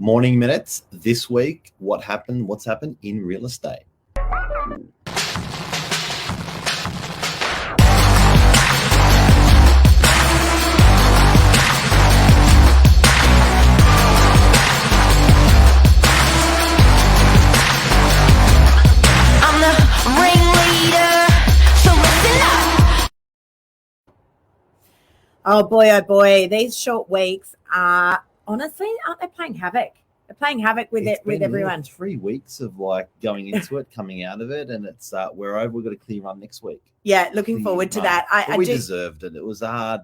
Morning Minutes this week. What's happened in real estate? Oh boy, these short weeks are honestly, aren't they playing havoc? They're playing havoc with everyone. 3 weeks of like going into it, coming out of it, and it's we're over. We've got a clear run next week. Yeah, looking forward to that. We deserved it. It was hard.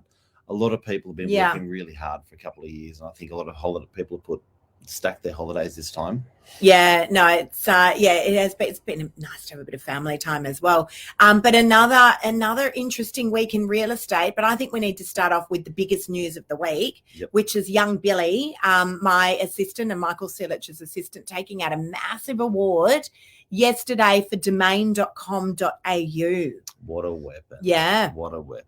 A lot of people have been working really hard for a couple of years, and I think a lot of people have stacked their holidays this time. Yeah, no, it's it has been. It's been nice to have a bit of family time as well. But another interesting week in real estate. But I think we need to start off with the biggest news of the week, which is young Billy, my assistant and Michael Silich's assistant, taking out a massive award yesterday for domain.com.au. What a weapon! Yeah, what a weapon!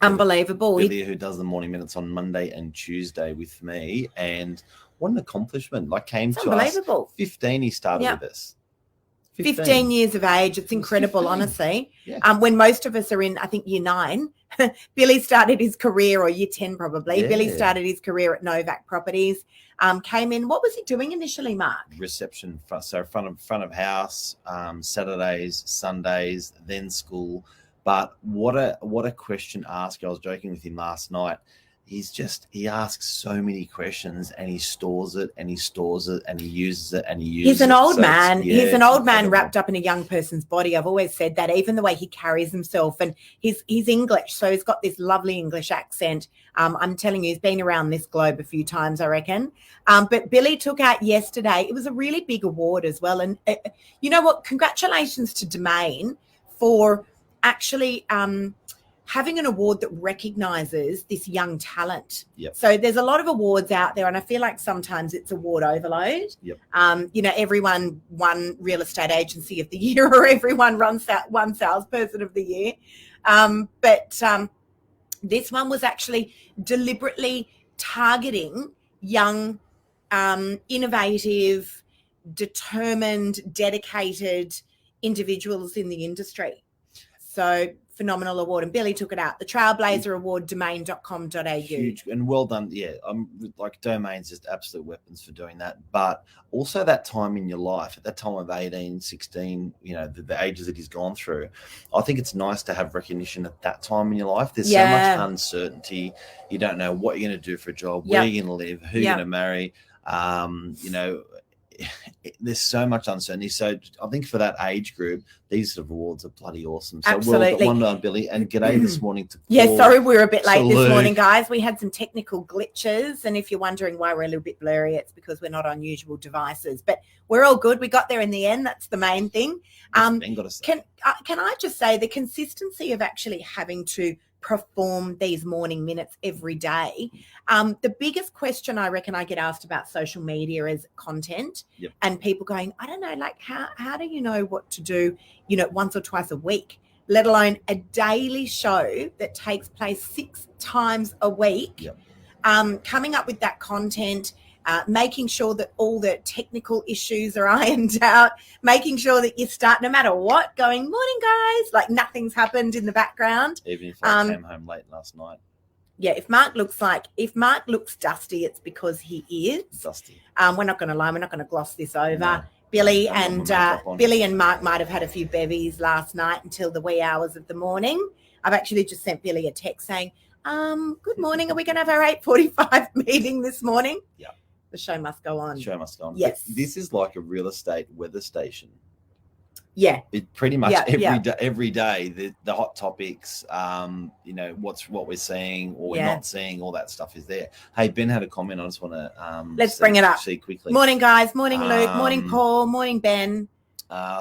Unbelievable. Billy, who does the morning minutes on Monday and Tuesday with me, and what an accomplishment. Like came to us 15, he started with us. 15 years of age. It's incredible, honestly. Yeah. When most of us are in, I think, year 9, Billy started his career, or year 10 probably. Yeah. Billy started his career at Novak Properties. Came in. What was he doing initially, Mark? Reception, so front of house, Saturdays, Sundays, then school. But what a question ask. I was joking with him last night. He asks so many questions, and he stores it and he uses it and he uses it. He's an old man. He's an old man wrapped up in a young person's body. I've always said that, even the way he carries himself, and he's English. So he's got this lovely English accent. I'm telling you, he's been around this globe a few times, I reckon. But Billy took out yesterday. It was a really big award as well. And you know what? Congratulations to Domain for actually having an award that recognises this young talent. Yep. So there's a lot of awards out there, and I feel like sometimes it's award overload. Yep. Everyone won Real Estate Agency of the Year, or everyone runs that one salesperson of the year. But this one was actually deliberately targeting young, innovative, determined, dedicated individuals in the industry. So phenomenal award, and Billy took it out. The Trailblazer Award, domain.com.au. Huge and well done. Yeah, I'm like Domain's just absolute weapons for doing that. But also that time in your life, at that time of 18, 16, the ages that he's gone through, I think it's nice to have recognition at that time in your life. There's so much uncertainty. You don't know what you're going to do for a job, where you're going to live, who you're going to marry. There's so much uncertainty. So I think for that age group, these sort of awards are bloody awesome. So absolutely. Well done, Billy. And g'day this morning to Paul. Yeah, sorry we were a bit late this morning, guys. We had some technical glitches, and if you're wondering why we're a little bit blurry, it's because we're not on usual devices. But we're all good. We got there in the end. That's the main thing. Can I just say the consistency of actually having to perform these morning minutes every day. The biggest question I reckon I get asked about social media is content. Yep. And people going, I don't know, like how do you know what to do, once or twice a week, let alone a daily show that takes place 6 times a week. Yep. Coming up with that content, making sure that all the technical issues are ironed out, making sure that you start, no matter what, going, morning, guys, like nothing's happened in the background. Even if I came home late last night. Yeah, if Mark looks dusty, it's because he is. Dusty. We're not going to lie. We're not going to gloss this over. No. Billy and Mark might have had a few bevies last night until the wee hours of the morning. I've actually just sent Billy a text saying, good morning. Are we going to have our 8:45 meeting this morning? Yeah. The show must go on. Yes. This is like a real estate weather station. Yeah. It pretty much every day the hot topics, what we're seeing or we're not seeing, all that stuff is there. Hey, Ben had a comment. I just want to let's bring it up. See quickly. Morning, guys. Morning, Luke. Morning, Paul. Morning, Ben.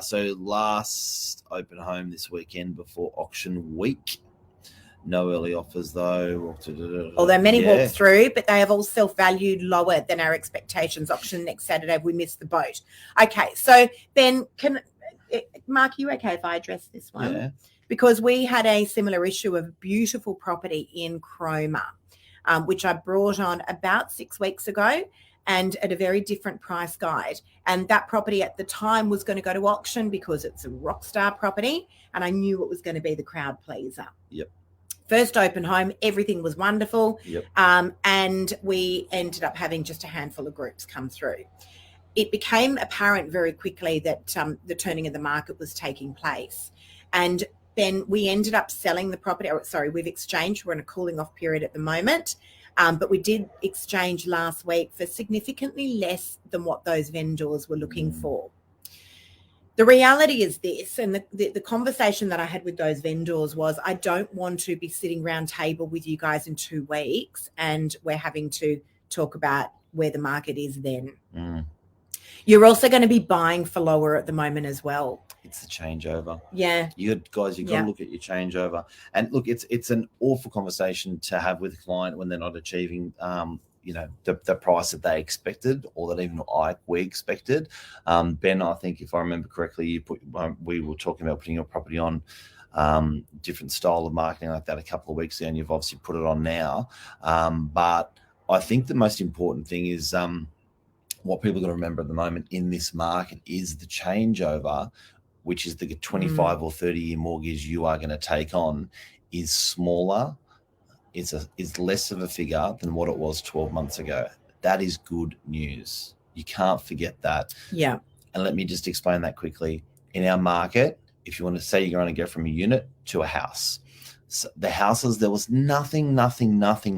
So last open home this weekend before auction week. No early offers, though. Although many walked through, but they have all self-valued lower than our expectations. Auction next Saturday, we missed the boat. Okay, so Ben, Mark, are you okay if I address this one? Yeah. Because we had a similar issue of beautiful property in Cromer, which I brought on about 6 weeks ago. and at a very different price guide. And that property at the time was going to go to auction because it's a rock star property, and I knew it was going to be the crowd pleaser. Yep. First open home, everything was wonderful. Yep. And we ended up having just a handful of groups come through. It became apparent very quickly that the turning of the market was taking place. And then we ended up selling the property. We've exchanged. We're in a cooling off period at the moment. But we did exchange last week for significantly less than what those vendors were looking for. The reality is this, and the conversation that I had with those vendors was, I don't want to be sitting round table with you guys in 2 weeks and we're having to talk about where the market is then. You're also going to be buying for lower at the moment as well. It's the changeover. Yeah. You got to look at your changeover. And look, it's an awful conversation to have with a client when they're not achieving the price that they expected, or that even we expected. Ben, I think if I remember correctly, we were talking about putting your property on different style of marketing like that a couple of weeks ago, and you've obviously put it on now. But I think the most important thing is what people got to remember at the moment in this market is the changeover, which is the 25 or 30-year mortgage you are going to take on, is smaller. Is less of a figure than what it was 12 months ago. That is good news. You can't forget that. Yeah. And let me just explain that quickly. In our market, if you want to say you're going to go from a unit to a house, so the houses, there was nothing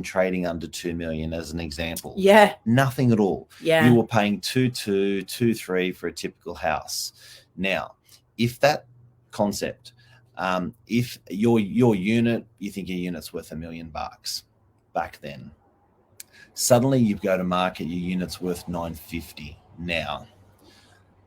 trading under 2 million as an example. Yeah. Nothing at all. Yeah. You were paying 2.2, 2.3 for a typical house. Now, if that concept, if your unit, you think your unit's worth $1 million back then, suddenly you go to market, your unit's worth $950 now.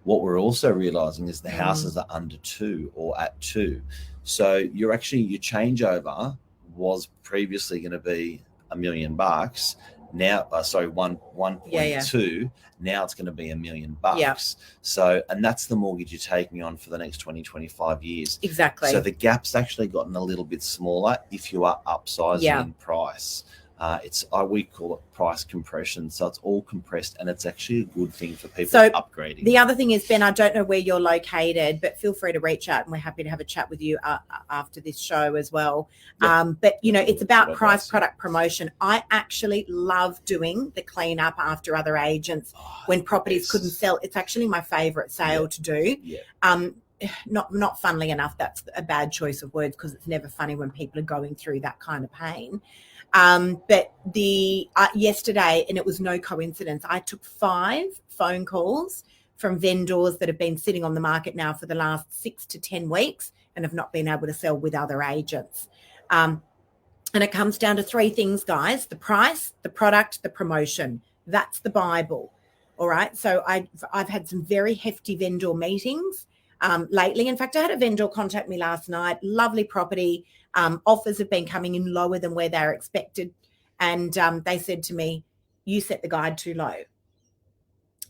What we're also realizing is the houses are under 2 or at 2. So your changeover was previously going to be $1 million. Now, 1.2. Now it's going to be $1 million. Yeah. So, and that's the mortgage you're taking on for the next 20, 25 years. Exactly. So the gap's actually gotten a little bit smaller if you are upsizing in price. We call it price compression. So it's all compressed, and it's actually a good thing for people upgrading. The other thing is, Ben, I don't know where you're located, but feel free to reach out, and we're happy to have a chat with you after this show as well. Yep. But, it's about price, product, promotion. I actually love doing the clean up after other agents when properties couldn't sell. It's actually my favorite sale to do. Yeah. Not funnily enough, that's a bad choice of words, because it's never funny when people are going through that kind of pain. But yesterday, and it was no coincidence, I took 5 phone calls from vendors that have been sitting on the market now for the last 6 to 10 weeks and have not been able to sell with other agents. And it comes down to 3 things, guys: the price, the product, the promotion. That's the Bible. All right. So I've had some very hefty vendor meetings lately. In fact, I had a vendor contact me last night. Lovely property. Offers have been coming in lower than where they're expected. And they said to me, "You set the guide too low."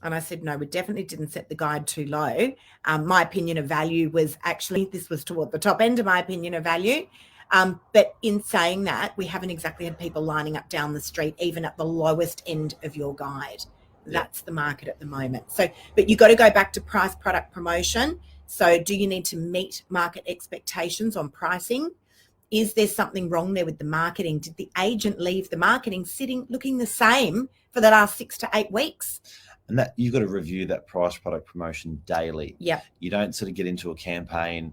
And I said, "No, we definitely didn't set the guide too low. My opinion of value was this was toward the top end of my opinion of value. But in saying that, we haven't exactly had people lining up down the street, even at the lowest end of your guide. That's the market at the moment. So, but you got to go back to price, product, promotion. So do you need to meet market expectations on pricing? Is there something wrong there with the marketing? Did the agent leave the marketing looking the same for the last 6 to 8 weeks? And that you've got to review that price, product, promotion daily. Yeah. You don't sort of get into a campaign,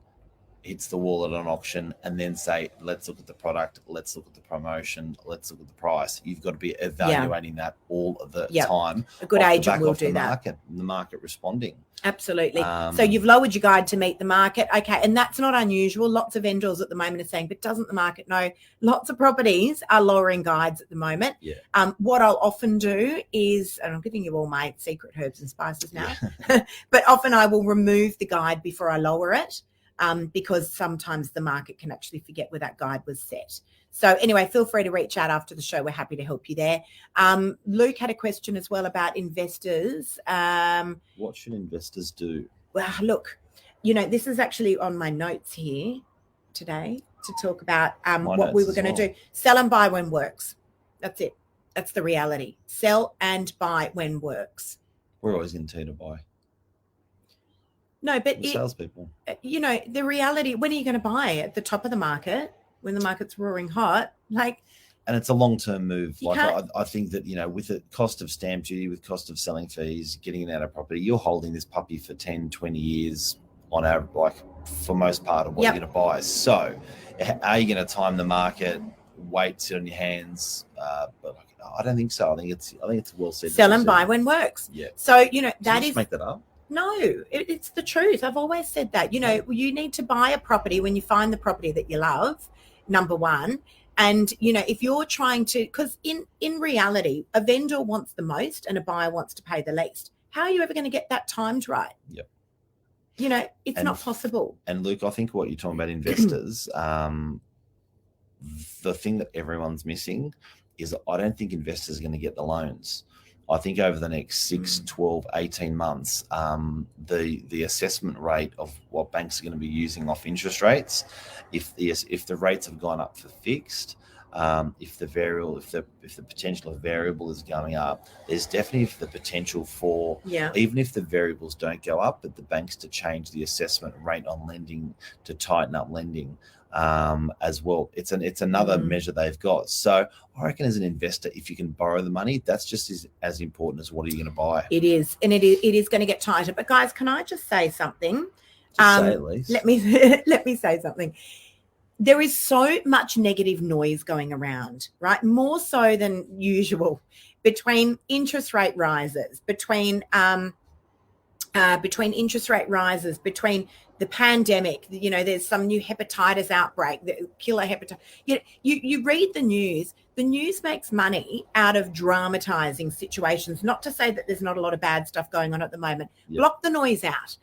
hits the wall at an auction, and then say, let's look at the product, let's look at the promotion, let's look at the price. You've got to be evaluating that all of the time. A good agent will do that. The market responding. Absolutely. So you've lowered your guide to meet the market. Okay. And that's not unusual. Lots of vendors at the moment are saying, but doesn't the market know? Lots of properties are lowering guides at the moment. Yeah. What I'll often do is, and I'm giving you all my secret herbs and spices now, but often I will remove the guide before I lower it. Because sometimes the market can actually forget where that guide was set. So anyway, feel free to reach out after the show. We're happy to help you there. Luke had a question as well about investors. What should investors do? Well, look, this is actually on my notes here today to talk about what we were going to do. Sell and buy when works. That's it. That's the reality. Sell and buy when works. We're always going to tell you to buy. No, but salespeople. The reality, when are you going to buy? At the top of the market, when the market's roaring hot? And it's a long-term move. I think that, with the cost of stamp duty, with cost of selling fees, getting it out of property, you're holding this puppy for 10, 20 years on average, for most part of what you're going to buy. So are you going to time the market, wait, sit on your hands? But I don't think so. I think it's well said. Sell and buy when works. Yeah. So, that is... make that up? No, it's the truth. I've always said that. You need to buy a property when you find the property that you love, number one. And, if you're trying to, because in reality, a vendor wants the most and a buyer wants to pay the least. How are you ever going to get that timed right? Yep. It's not possible. And Luke, I think what you're talking about investors, the thing that everyone's missing is I don't think investors are going to get the loans. I think over the next 6, 12, 18 months, the assessment rate of what banks are going to be using off interest rates, if the rates have gone up for fixed, if the potential of variable is going up, there's definitely the potential for, even if the variables don't go up, but the banks to change the assessment rate on lending to tighten up lending. As well, it's another measure they've got. So I reckon as an investor, if you can borrow the money, that's just as important as what are you going to buy. It is, and it is going to get tighter. But guys, can I just say something? Say at least. Let me say something. There is so much negative noise going around, right? More so than usual, between interest rate rises, between interest rate rises, between the pandemic, there's some new hepatitis outbreak, the killer hepatitis. You read the news makes money out of dramatizing situations, not to say that there's not a lot of bad stuff going on at the moment. Yep. Block the noise out.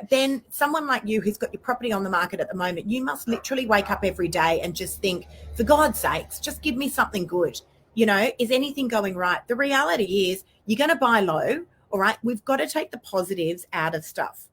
Then someone like you who's got your property on the market at the moment, you must literally wake up every day and just think, for God's sakes, just give me something good. Is anything going right? The reality is you're going to buy low. All right, we've got to take the positives out of stuff.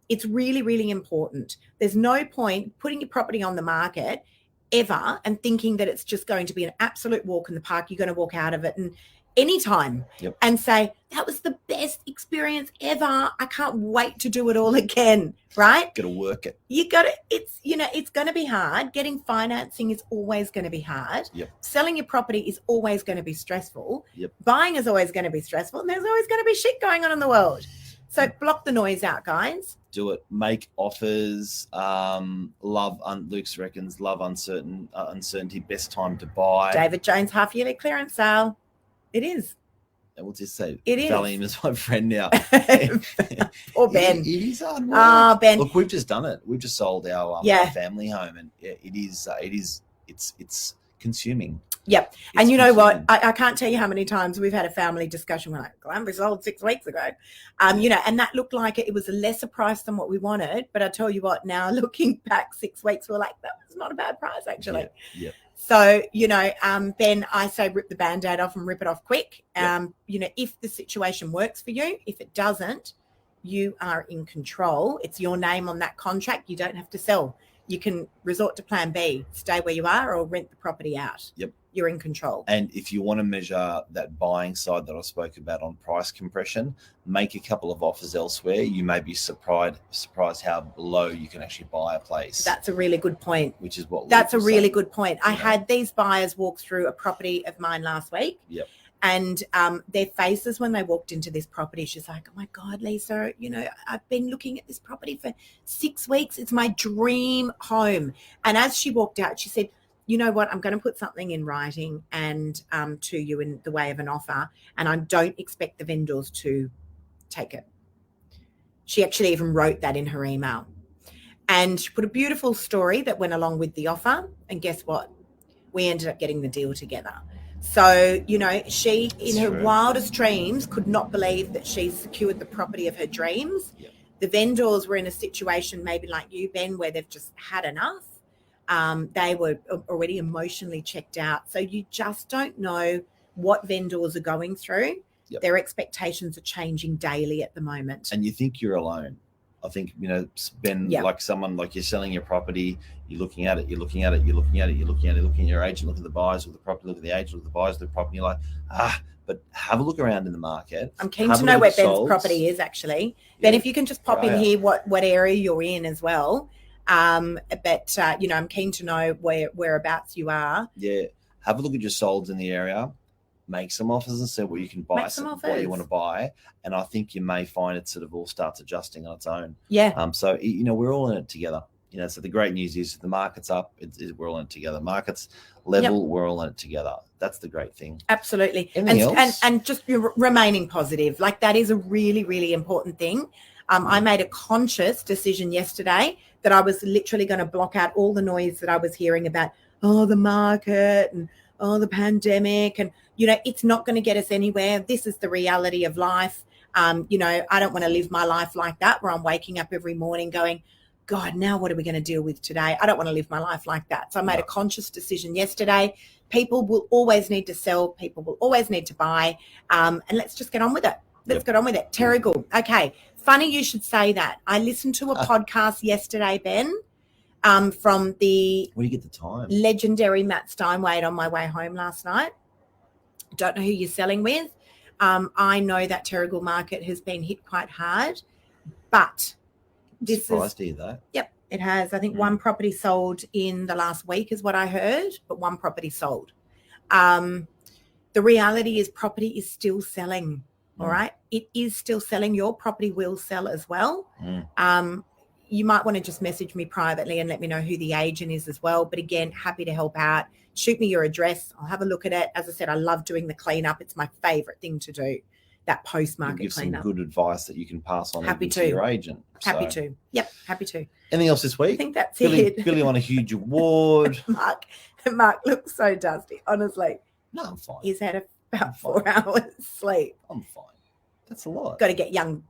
It's really, really important. There's no point putting your property on the market ever and thinking that it's just going to be an absolute walk in the park. You're going to walk out of it and anytime and say, that was the best experience ever. I can't wait to do it all again, right? Got to work it. It's going to be hard. Getting financing is always going to be hard. Yep. Selling your property is always going to be stressful. Yep. Buying is always going to be stressful. And there's always going to be shit going on in the world. So block the noise out, guys. Do it. Make offers. Luke reckons love uncertainty. Best time to buy. David Jones half-yearly clearance sale. It is. And we'll just say it is. Valium is my friend now. Or Ben. It is hard work. Oh, Ben. Look, we've just done it. We've just sold our family home, and it's consuming. Yep. And you know what? I can't tell you how many times we've had a family discussion. We're like, Glam, we sold 6 weeks ago. And that looked like it was a lesser price than what we wanted. But I tell you what, now looking back 6 weeks, we're like, that was not a bad price, actually. Yeah. So, Ben, I say rip the Band-Aid off and rip it off quick. If the situation works for you, if it doesn't, you are in control. It's your name on that contract. You don't have to sell. You can resort to plan B, stay where you are or rent the property out. Yep. You're in control. And if you want to measure that buying side that I spoke about on price compression, make a couple of offers elsewhere. You may be surprised how low you can actually buy a place. That's a really good point. Which is what That's a really good point. I had these buyers walk through a property of mine last week. Yep. And their faces when they walked into this property, she's like, oh, my God, Lisa, I've been looking at this property for 6 weeks. It's my dream home. And as she walked out, she said, you know what, I'm going to put something in writing and to you in the way of an offer, and I don't expect the vendors to take it. She actually even wrote that in her email. And she put a beautiful story that went along with the offer. And guess what? We ended up getting the deal together. So, she, in her wildest dreams, could not believe that she secured the property of her dreams. Yep. The vendors were in a situation maybe like you, Ben, where they've just had enough. They were already emotionally checked out. So you just don't know what vendors are going through. Yep. Their expectations are changing daily at the moment. And you think you're alone. I think, Ben, Yeah. like someone like you're selling your property, you're looking at it, you're looking at your agent, look at the buyers of the property, look at the agent, look at the buyers of the property. You're like, but have a look around in the market. I'm keen to know where Ben's property is actually. Ben, if you can just pop in here what area you're in as well. But I'm keen to know whereabouts you are. Yeah. Have a look at your solds in the area. Make some offers and see what you can buy, what you want to buy, and I think you may find it sort of all starts adjusting on its own. Yeah. So we're all in it together. So the great news is the market's up. We're all in it together. Market's level. Yep. We're all in it together. That's the great thing. Absolutely. And just remaining positive. Like that is a really, really important thing. I made a conscious decision yesterday that I was literally going to block out all the noise that I was hearing about, the market and the pandemic, and it's not going to get us anywhere. This is the reality of life. I don't want to live my life like that, where I'm waking up every morning going, God, now what are we going to deal with today? I don't want to live my life like that. So I made a conscious decision yesterday. People will always need to sell. People will always need to buy. And let's just get on with it. Let's get on with it. Terrigal. Okay. Funny you should say that. I listened to a podcast yesterday, Ben, from the where do you get the time? Legendary Matt Steinway on my way home last night. Don't know who you're selling with. I know that Terrigal market has been hit quite hard, but surprised to hear that. Yep, it has. I think one property sold in the last week is what I heard, but one property sold. The reality is property is still selling. All right. It is still selling. Your property will sell as well. You might want to just message me privately and let me know who the agent is as well. But again, happy to help out. Shoot me your address. I'll have a look at it. As I said, I love doing the cleanup. It's my favorite thing to do, that post-market cleanup. Some good advice that you can pass on to your agent. Happy to. Yep, happy to. Anything else this week? I think that's it. Billy won a huge award. Mark looks so dusty, honestly. No, I'm fine. He's had about 4 hours sleep. I'm fine. That's a lot. Got to get young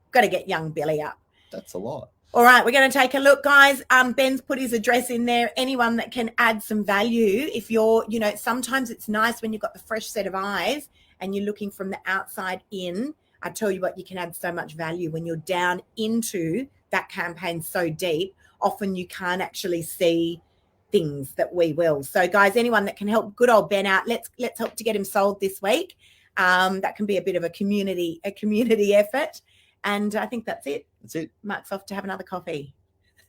Billy up. That's a lot. All right, we're going to take a look, guys. Ben's put his address in there. Anyone that can add some value, if you're, sometimes it's nice when you've got the fresh set of eyes and you're looking from the outside in. I tell you what, you can add so much value when you're down into that campaign so deep. Often you can't actually see things that we will. So, guys, anyone that can help good old Ben out, let's help to get him sold this week. That can be a bit of a community effort. And I think that's it. That's it. Mark's off to have another coffee.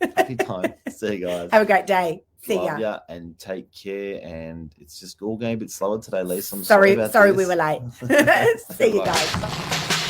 Happy time. See you guys. Have a great day. See ya. ya. And take care. And it's just all going a bit slower today, Lisa. I'm sorry about we this. were late. See you guys.